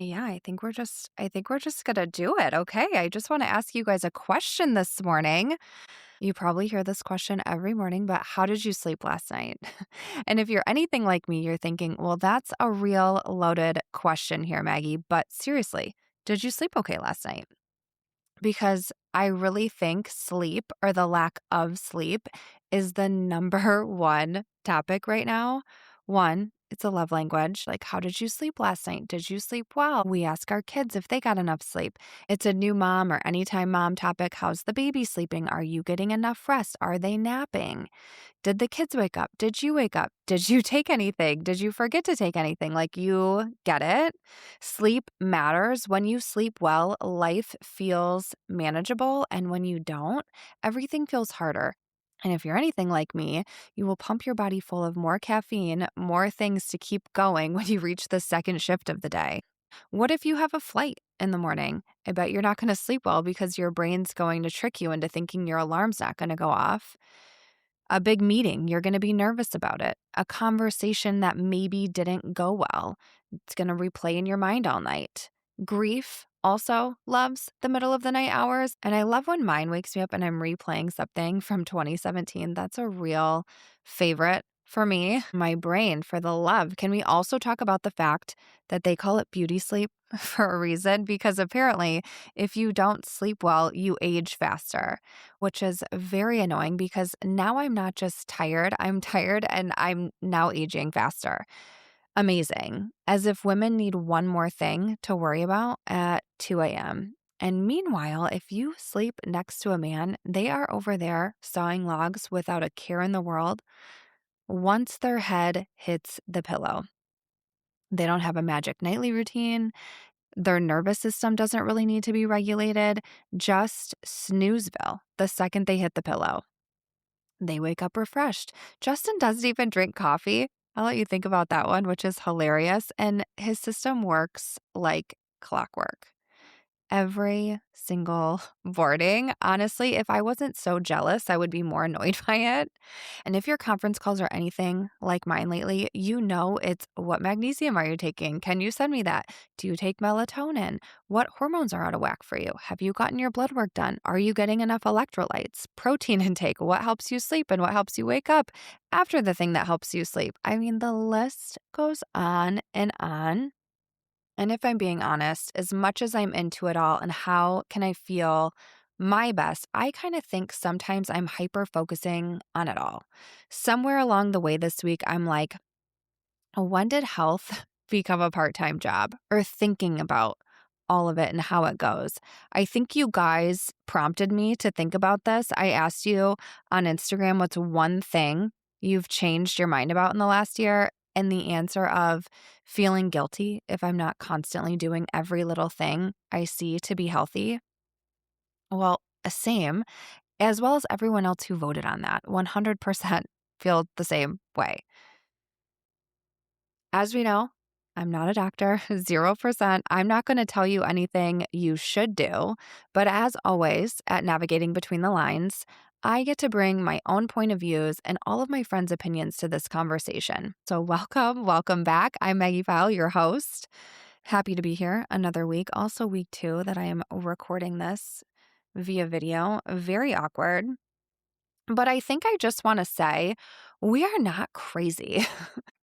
Yeah, I think we're just gonna do it. Okay. I just want to ask you guys a question this morning. You probably hear this question every morning, but how did you sleep last night? And if you're anything like me, you're thinking, well, that's a real loaded question here, Maggie. But seriously, did you sleep okay last night? Because I really think sleep or the lack of sleep is the number one topic right now. One, it's a love language. Like, how did you sleep last night? Did you sleep well? We ask our kids if they got enough sleep. It's a new mom or anytime mom topic. How's the baby sleeping? Are you getting enough rest? Are they napping? Did the kids wake up? Did you wake up? Did you take anything? Did you forget to take anything? Like, you get it. Sleep matters. When you sleep well, life feels manageable. And when you don't, everything feels harder. And if you're anything like me, you will pump your body full of more caffeine, more things to keep going when you reach the second shift of the day. What if you have a flight in the morning? I bet you're not going to sleep well because your brain's going to trick you into thinking your alarm's not going to go off. A big meeting, you're going to be nervous about it. A conversation that maybe didn't go well, it's going to replay in your mind all night. Grief also loves the middle of the night hours. And I love when mine wakes me up and I'm replaying something from 2017. That's a real favorite for me. My brain, for the love. Can we also talk about the fact that they call it beauty sleep for a reason? Because apparently, if you don't sleep well, you age faster, which is very annoying because now I'm not just tired, I'm tired and I'm now aging faster. Amazing. As if women need one more thing to worry about at 2 a.m. And meanwhile, if you sleep next to a man, they are over there sawing logs without a care in the world once their head hits the pillow. They don't have a magic nightly routine. Their nervous system doesn't really need to be regulated. Just snoozeville the second they hit the pillow. They wake up refreshed. Justin doesn't even drink coffee. I'll let you think about that one, which is hilarious. And his system works like clockwork every single morning. Honestly, if I wasn't so jealous, I would be more annoyed by it. And if your conference calls are anything like mine lately, you know it's what magnesium are you taking? Can you send me that? Do you take melatonin? What hormones are out of whack for you? Have you gotten your blood work done? Are you getting enough electrolytes? Protein intake? What helps you sleep and what helps you wake up after the thing that helps you sleep? I mean, the list goes on and on. And if I'm being honest, as much as I'm into it all and how can I feel my best, I kind of think sometimes I'm hyper focusing on it all. Somewhere along the way this week, I'm like, when did health become a part time job? Or thinking about all of it and how it goes. I think you guys prompted me to think about this. I asked you on Instagram, what's one thing you've changed your mind about in the last year? And the answer of feeling guilty if I'm not constantly doing every little thing I see to be healthy. Well, same, as well as everyone else who voted on that. 100% feel the same way. As we know, I'm not a doctor, 0%. I'm not going to tell you anything you should do. But as always, at Navigating Between the Lines, I get to bring my own point of views and all of my friends' opinions to this conversation. So, welcome back. I'm Maggie Powell, your host. Happy to be here another week. Also, week two that I am recording this via video. Very awkward. But I think I just want to say we are not crazy.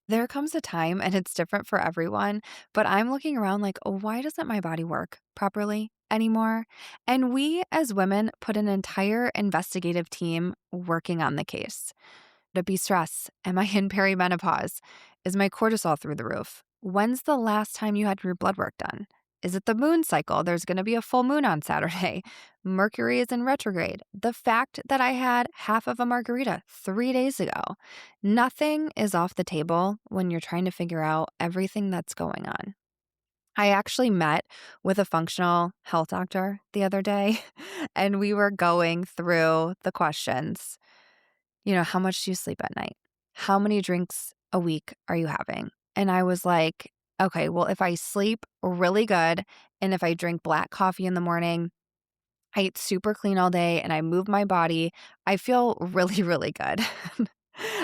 There comes a time, and it's different for everyone, but I'm looking around like, oh, why doesn't my body work properly anymore? And we as women put an entire investigative team working on the case. To be stressed? Am I in perimenopause? Is my cortisol through the roof? When's the last time you had your blood work done? Is it the moon cycle? There's going to be a full moon on Saturday. Mercury is in retrograde. The fact that I had half of a margarita 3 days ago. Nothing is off the table when you're trying to figure out everything that's going on. I actually met with a functional health doctor the other day, and we were going through the questions. How much do you sleep at night? How many drinks a week are you having? And I was like, okay, well, if I sleep really good and if I drink black coffee in the morning, I eat super clean all day and I move my body, I feel really, really good.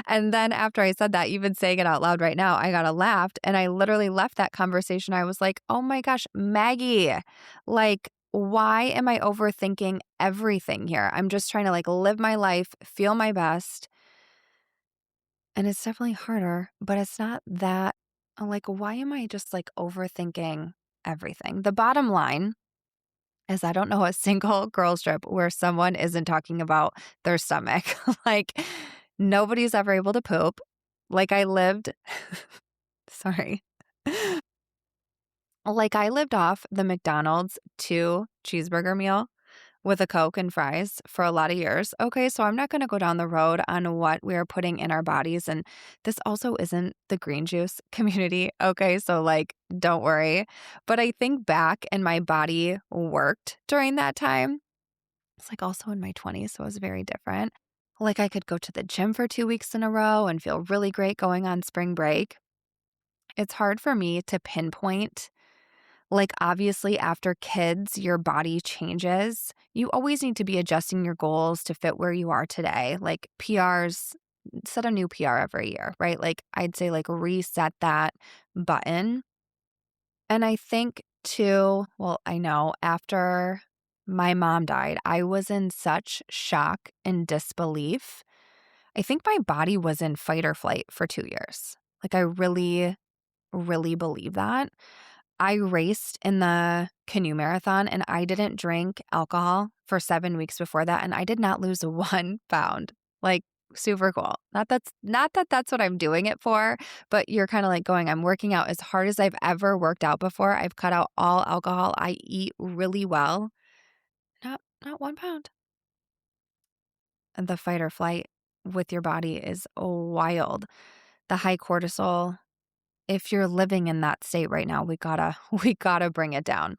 And then after I said that, even saying it out loud right now, I got a laughed and I literally left that conversation. I was like, oh my gosh, Maggie, like, why am I overthinking everything here? I'm just trying to like live my life, feel my best. And it's definitely harder, but it's not that like, why am I just like overthinking everything? The bottom line is I don't know a single girls trip where someone isn't talking about their stomach. Like nobody's ever able to poop. Like I lived sorry. Like I lived off the McDonald's 2 cheeseburger meal with a Coke and fries for a lot of years. Okay, so I'm not going to go down the road on what we are putting in our bodies. And this also isn't the green juice community. Okay, so like, don't worry. But I think back and my body worked during that time. It's like also in my 20s, so it was very different. Like I could go to the gym for 2 weeks in a row and feel really great going on spring break. It's hard for me to pinpoint like, obviously, after kids, your body changes. You always need to be adjusting your goals to fit where you are today. Like, PRs, set a new PR every year, right? Like, I'd say, like, reset that button. And I think, too, well, I know after my mom died, I was in such shock and disbelief. I think my body was in fight or flight for 2 years. Like, I really, really believe that. I raced in the canoe marathon and I didn't drink alcohol for 7 weeks before that, and I did not lose 1 pound. Like, super cool. Not that that's what I'm doing it for, but you're kinda like going, "I'm working out as hard as I've ever worked out before. I've cut out all alcohol. I eat really well." Not 1 pound. And the fight or flight with your body is wild. The high cortisol, if you're living in that state right now, we gotta we gotta bring it down.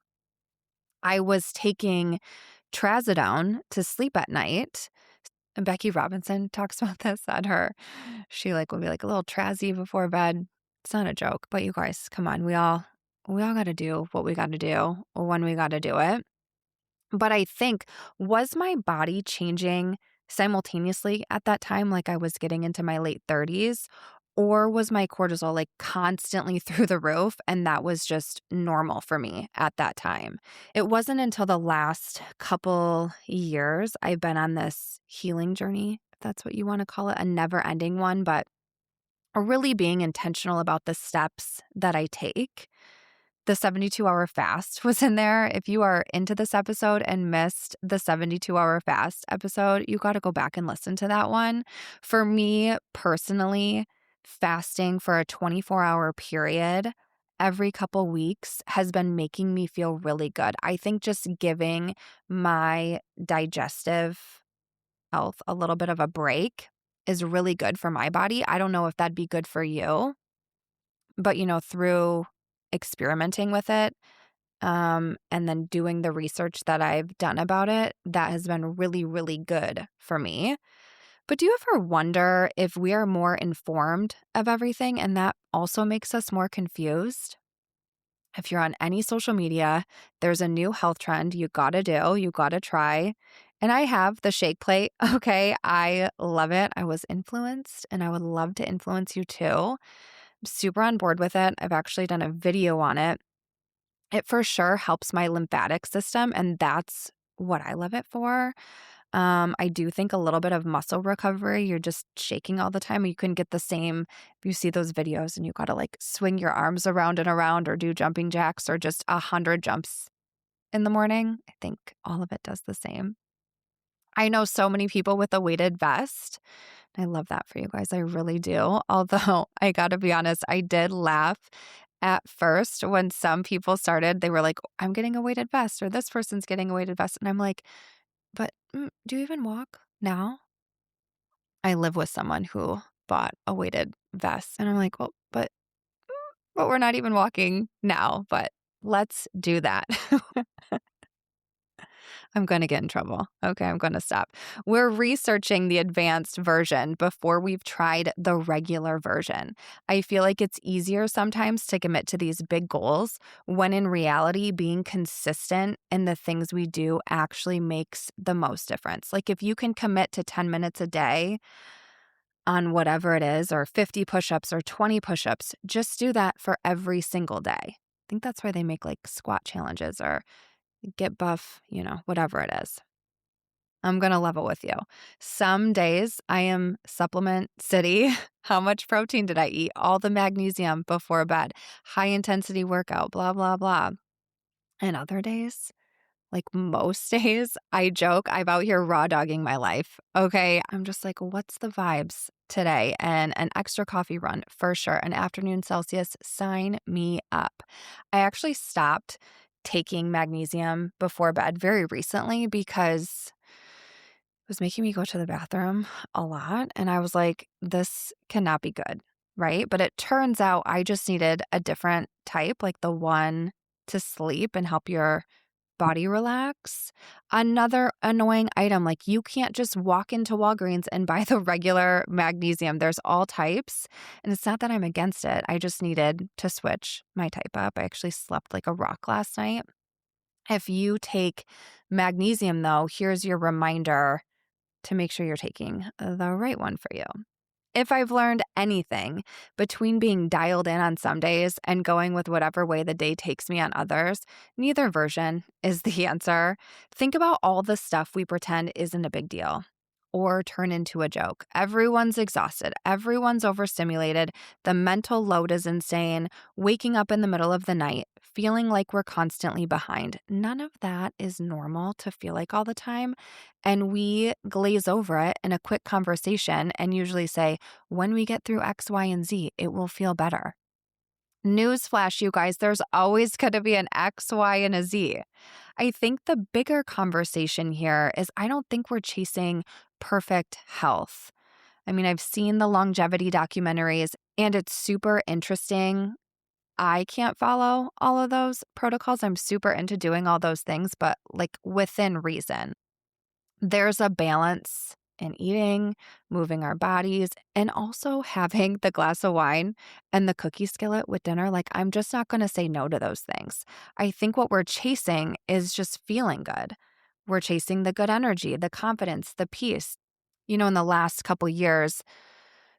I was taking Trazodone to sleep at night. And Becky Robinson talks about this on her. She like will be like a little Trazzy before bed. It's not a joke, but you guys, come on, we all got to do what we got to do when we got to do it. But I think, was my body changing simultaneously at that time, like I was getting into my late 30s? Or was my cortisol like constantly through the roof? And that was just normal for me at that time. It wasn't until the last couple years I've been on this healing journey, if that's what you want to call it, a never ending one, but really being intentional about the steps that I take. The 72-hour fast was in there. If you are into this episode and missed the 72-hour fast episode, you got to go back and listen to that one. For me personally, fasting for a 24-hour period every couple weeks has been making me feel really good. I think just giving my digestive health a little bit of a break is really good for my body. I don't know if that'd be good for you, but through experimenting with it, and then doing the research that I've done about it, that has been really, really good for me. But do you ever wonder if we are more informed of everything and that also makes us more confused? If you're on any social media, there's a new health trend you gotta do, you gotta try. And I have the shake plate. Okay, I love it. I was influenced and I would love to influence you too. I'm super on board with it. I've actually done a video on it. It for sure helps my lymphatic system, and that's what I love it for. I do think a little bit of muscle recovery. You're just shaking all the time. You can get the same, if you see those videos and you got to like swing your arms around and around or do jumping jacks or just 100 jumps in the morning. I think all of it does the same. I know so many people with a weighted vest. I love that for you guys. I really do. Although I got to be honest, I did laugh at first when some people started. They were like, I'm getting a weighted vest or this person's getting a weighted vest. And I'm like, but do you even walk now? I live with someone who bought a weighted vest. And I'm like, well, but we're not even walking now. But let's do that. I'm going to get in trouble. Okay, I'm going to stop. We're researching the advanced version before we've tried the regular version. I feel like it's easier sometimes to commit to these big goals when in reality, being consistent in the things we do actually makes the most difference. Like if you can commit to 10 minutes a day, on whatever it is, or 50 push-ups or 20 push-ups. Just do that for every single day. I think that's why they make like squat challenges or get buff, whatever it is. I'm going to level with you. Some days I am supplement city. How much protein did I eat? All the magnesium before bed, high intensity workout, blah, blah, blah. And other days, like most days, I joke, I'm out here raw dogging my life. Okay. I'm just like, what's the vibes today? And an extra coffee run for sure. An afternoon Celsius, sign me up. I actually stopped taking magnesium before bed very recently because it was making me go to the bathroom a lot. And I was like, this cannot be good. Right. But it turns out I just needed a different type, like the one to sleep and help your body relax. Another annoying item, like you can't just walk into Walgreens and buy the regular magnesium. There's all types. And it's not that I'm against it. I just needed to switch my type up. I actually slept like a rock last night. If you take magnesium, though, here's your reminder to make sure you're taking the right one for you. If I've learned anything between being dialed in on some days and going with whatever way the day takes me on others, neither version is the answer. Think about all the stuff we pretend isn't a big deal or turn into a joke. Everyone's exhausted. Everyone's overstimulated. The mental load is insane. Waking up in the middle of the night, feeling like we're constantly behind. None of that is normal to feel like all the time. And we glaze over it in a quick conversation and usually say, when we get through X, Y, and Z, it will feel better. Newsflash, you guys, there's always going to be an X, Y, and a Z. I think the bigger conversation here is I don't think we're chasing perfect health. I mean, I've seen the longevity documentaries and it's super interesting. I can't follow all of those protocols. I'm super into doing all those things, but like within reason. There's a balance in eating, moving our bodies, and also having the glass of wine and the cookie skillet with dinner. Like, I'm just not going to say no to those things. I think what we're chasing is just feeling good. We're chasing the good energy, the confidence, the peace. In the last couple years,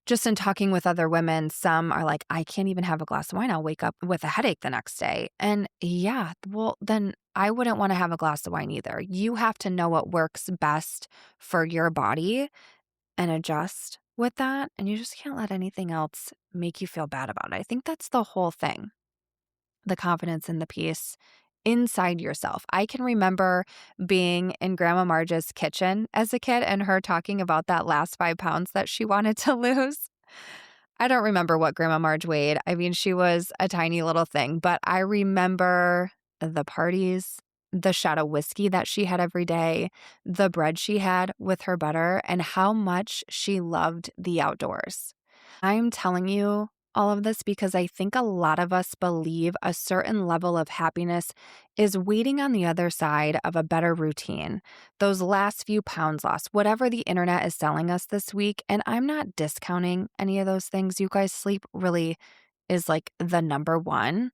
just in talking with other women, some are like, I can't even have a glass of wine. I'll wake up with a headache the next day. And yeah, well, then I wouldn't want to have a glass of wine either. You have to know what works best for your body and adjust with that. And you just can't let anything else make you feel bad about it. I think that's the whole thing, the confidence and the peace inside yourself. I can remember being in Grandma Marge's kitchen as a kid and her talking about that last 5 pounds that she wanted to lose. I don't remember what Grandma Marge weighed. I mean, she was a tiny little thing, but I remember the parties, the shot of whiskey that she had every day, the bread she had with her butter, and how much she loved the outdoors. I'm telling you all of this because I think a lot of us believe a certain level of happiness is waiting on the other side of a better routine, those last few pounds lost, whatever the internet is selling us this week. And I'm not discounting any of those things. You guys, sleep really is like the number one.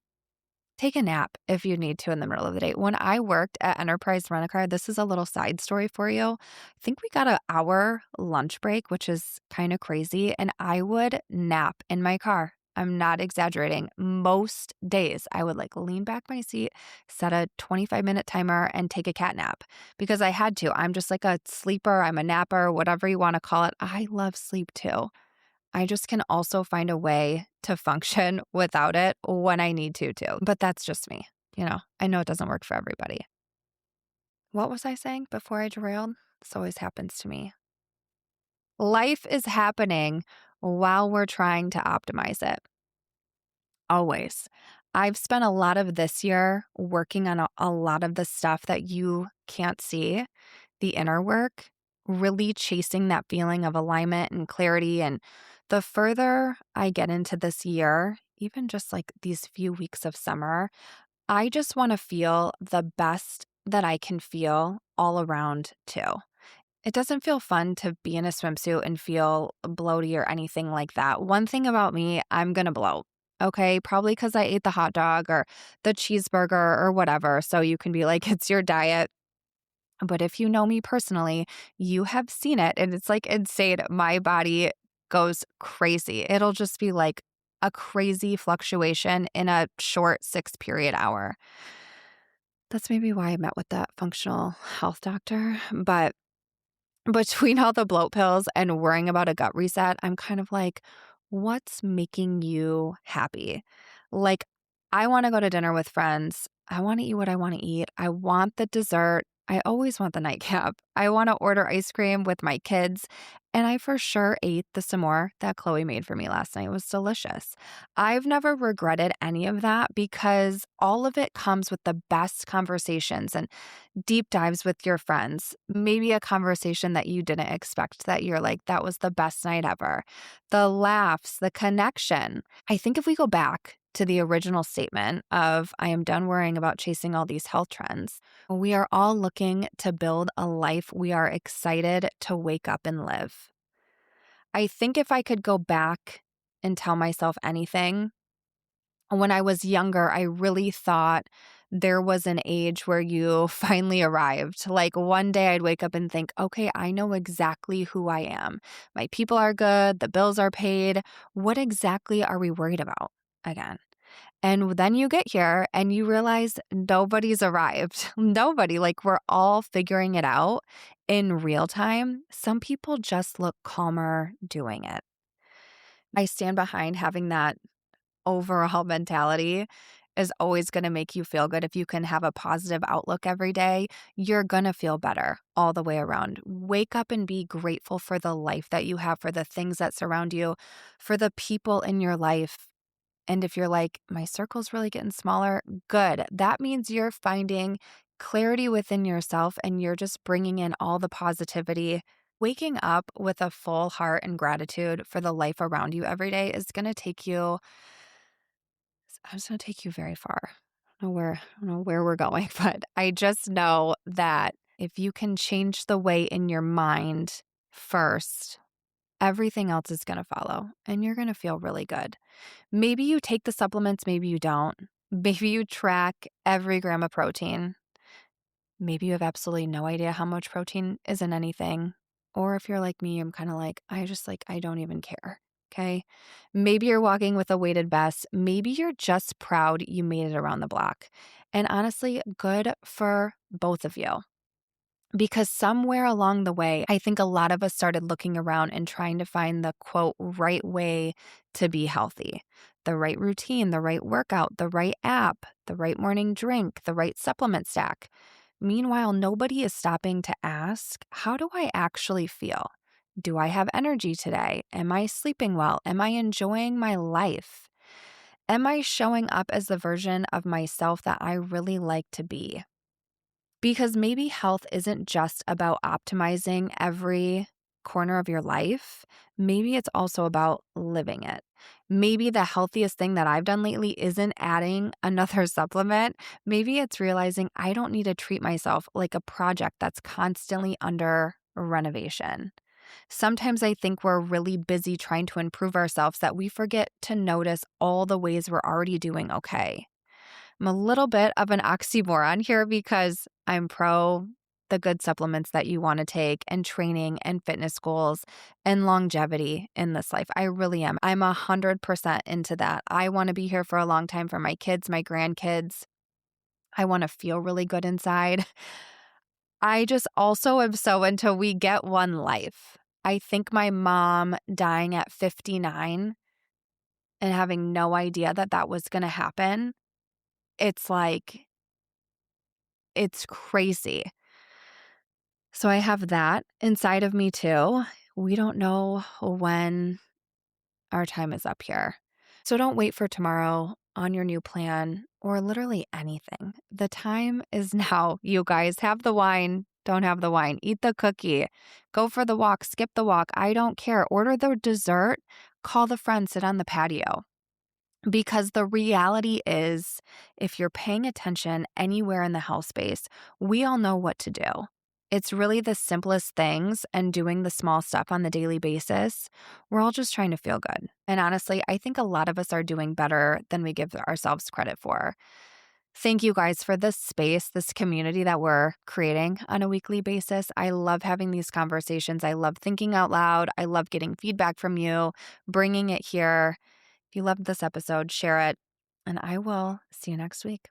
Take a nap if you need to in the middle of the day. When I worked at Enterprise Rent-A-Car, this is a little side story for you. I think we got an hour lunch break, which is kind of crazy. And I would nap in my car. I'm not exaggerating. Most days I would like lean back my seat, set a 25-minute timer and take a cat nap because I had to. I'm just like a sleeper. I'm a napper, whatever you want to call it. I love sleep too. I just can also find a way to function without it when I need to too. But that's just me. I know it doesn't work for everybody. What was I saying before I derailed? This always happens to me. Life is happening while we're trying to optimize it. Always. I've spent a lot of this year working on a lot of the stuff that you can't see, the inner work, really chasing that feeling of alignment and clarity. And the further I get into this year, even just like these few weeks of summer, I just want to feel the best that I can feel all around too. It doesn't feel fun to be in a swimsuit and feel bloaty or anything like that. One thing about me, I'm going to bloat. Okay, probably because I ate the hot dog or the cheeseburger or whatever. So you can be like, it's your diet. But if you know me personally, you have seen it and it's like insane. My body goes crazy. It'll just be like a crazy fluctuation in a short 6 period hour. That's maybe why I met with that functional health doctor. But between all the bloat pills and worrying about a gut reset, I'm kind of like, what's making you happy? Like, I want to go to dinner with friends. I want to eat what I want to eat. I want the dessert. I always want the nightcap. I want to order ice cream with my kids. And I for sure ate the s'more that Chloe made for me last night. It was delicious. I've never regretted any of that because all of it comes with the best conversations and deep dives with your friends, maybe a conversation that you didn't expect that you're like, that was the best night ever. The laughs, the connection. I think if we go back to the original statement of, I am done worrying about chasing all these health trends, we are all looking to build a life we are excited to wake up and live. I think if I could go back and tell myself anything, when I was younger, I really thought there was an age where you finally arrived. Like one day I'd wake up and think, okay, I know exactly who I am. My people are good. The bills are paid. What exactly are we worried about again? And then you get here and you realize nobody's arrived. Nobody. Like we're all figuring it out in real time. Some people just look calmer doing it. I stand behind having that overall mentality is always going to make you feel good. If you can have a positive outlook every day, you're going to feel better all the way around. Wake up and be grateful for the life that you have, for the things that surround you, for the people in your life. And if you're like, my circle's really getting smaller, good. That means you're finding clarity within yourself and you're just bringing in all the positivity. Waking up with a full heart and gratitude for the life around you every day is going to take you I was gonna take you very far. I don't know where we're going, but I just know that if you can change the way in your mind first, everything else is gonna follow and you're gonna feel really good. Maybe you take the supplements, maybe you don't. Maybe you track every gram of protein. Maybe you have absolutely no idea how much protein is in anything. Or if you're like me, I'm kind of like, I don't even care. Okay. Maybe you're walking with a weighted vest. Maybe you're just proud you made it around the block. And honestly, good for both of you. Because somewhere along the way, I think a lot of us started looking around and trying to find the quote, right way to be healthy, the right routine, the right workout, the right app, the right morning drink, the right supplement stack. Meanwhile, nobody is stopping to ask, how do I actually feel? Do I have energy today? Am I sleeping well? Am I enjoying my life? Am I showing up as the version of myself that I really like to be? Because maybe health isn't just about optimizing every corner of your life. Maybe it's also about living it. Maybe the healthiest thing that I've done lately isn't adding another supplement. Maybe it's realizing I don't need to treat myself like a project that's constantly under renovation. Sometimes I think we're really busy trying to improve ourselves that we forget to notice all the ways we're already doing okay. I'm a little bit of an oxymoron here because I'm pro the good supplements that you want to take and training and fitness goals and longevity in this life. I really am. I'm 100% into that. I want to be here for a long time for my kids, my grandkids. I want to feel really good inside. I just also am so into we get one life. I think my mom dying at 59 and having no idea that that was going to happen, it's like, it's crazy. So I have that inside of me too. We don't know when our time is up here. So don't wait for tomorrow on your new plan or literally anything. The time is now, you guys. Have the wine, don't have the wine. Eat the cookie, go for the walk, skip the walk. I don't care. Order the dessert, call the friend, sit on the patio. Because the reality is, if you're paying attention anywhere in the health space, we all know what to do. It's really the simplest things and doing the small stuff on the daily basis. We're all just trying to feel good. And honestly, I think a lot of us are doing better than we give ourselves credit for. Thank you guys for this space, this community that we're creating on a weekly basis. I love having these conversations. I love thinking out loud. I love getting feedback from you, bringing it here. If you loved this episode, share it, and I will see you next week.